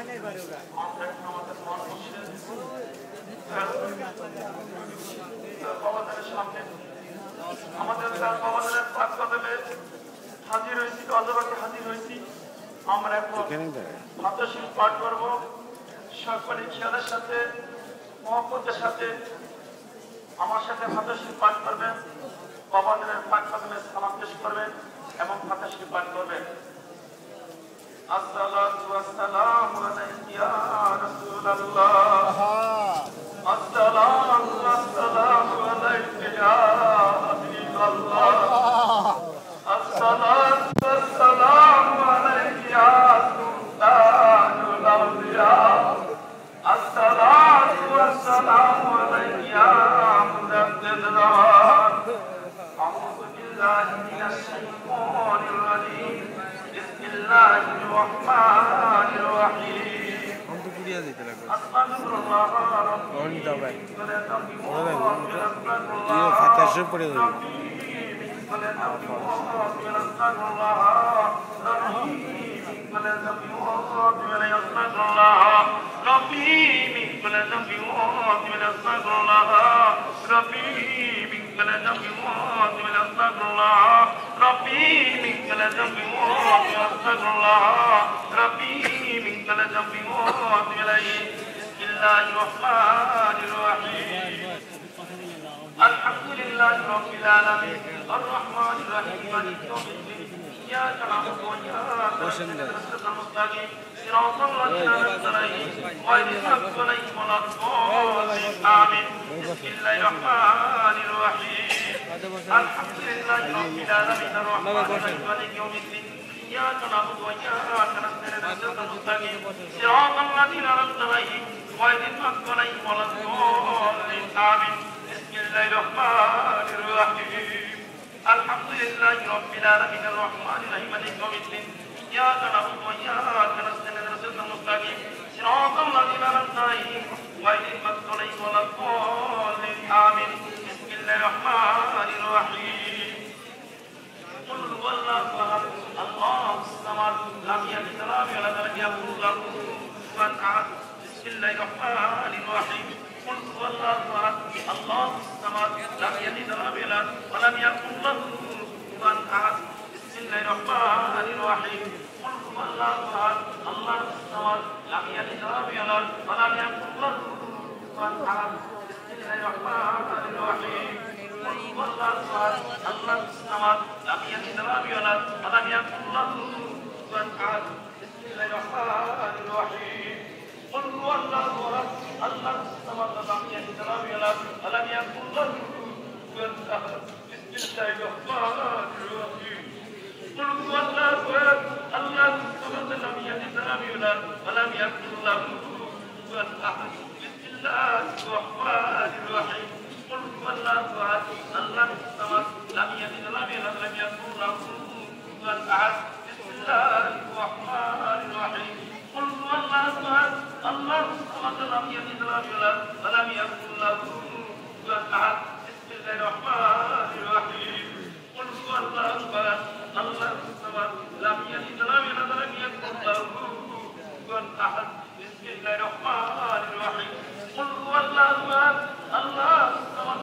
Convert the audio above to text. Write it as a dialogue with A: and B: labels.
A: আমাদের মন বসে বাবাদের সামনে আমাদের বাবাদের পাক কদমে হাজির হয়েছি, অজবাকে হাজির হয়েছি। আমরা এখন ফাতাশির পাঠ করব। সকলে খেয়ালের সাথে মহব্বতের সাথে আমার সাথে ফাতাশির পাঠ করবেন, বাবাদের পাক কদমে সালাম পেশ করবেন এবং ফাতাশির পাঠ করবেন। আসসালাতু ওয়াসসালামু আলাইকা ইয়া রাসূলুল্লাহ, আসসালাতু ওয়াসসালামু আলাইকা ইয়া হাবিবাল্লাহ, আসসালাতু ওয়াসসালামু আলাইকা ইয়া সুলতানুল আউলিয়া, আসসালাতু ওয়াসসালামু আলাইকা ইয়া মুজাদ্দিদুল জামান। আউযু বিল্লাহি মিনাশ শাইতানির রাজীম। বিসমিল্লাহির রহমানির রহিম।
B: हम तो पुड़िया देते लगो
A: আস্তাগফিরুল্লাহ
B: कौन दबाई
A: রাব্বি
B: ये खाता से पड़े हुए
A: الحمد لله رب العالمين الرحمن الرحيم مالك يوم الدين إياك نعبد وإياك نستعين المستقيم صراط الذين أنعمت عليهم غير المغضوب عليهم ولا الضالين آمين. بسم الله الرحمن الرحيم الحمد لله رب العالمين الرحمن الرحيم مالك يوم الدين إياك نعبد وإياك نستعين المستقيم صراط الذين أنعمت عليهم غير المغضوب عليهم ولا الضالين آمين. بسم الله الرحمن الرحيم الحمد لله رب العالمين الرحمن الرحيم مالك يوم الدين إياك نعبد وإياك نستعين اهدنا المستقيم صراط الذين أنعمت عليهم غير المغضوب عليهم ولا الضالين آمين. بسم الله الرحمن الرحيم قل هو الله أحد الله الصمد لم يلد ولم يولد ولم يكن له كفوا أحد. بسم الله الرحمن الرحيم قل هو الله أحد الله الصمد لم يلد ولم يولد ولم يكن له كفوا أحد. بسم الله الرحمن الرحيم قل هو الله أحد الله الصمد لم يلد ولم يولد ولم يكن له كفوا أحد. بسم الله الرحمن الرحيم قل هو الله أحد الله الصمد لم يلد ولم يولد ولم يكن له كفوا أحد. بسم الله الرحمن الرحيم قل هو الله أحد الله الصمد لم يلد ولم يولد ولم يكن له كفوا أحد. بسم الله الرحمن الرحيم قل هو الله أحد الله الصمد لم يلد ولم يولد ولم يكن له كفوا أحد. بسم الله الرحمن الرحيم قل هو الله أحد الله الصمد لم يلد ولم يولد ولم يكن له كفوا أحد. بسم الله الرحمن الرحيم قل هو الله أحد الله الصمد لم يلد ولم يولد ولم يكن له كفوا أحد.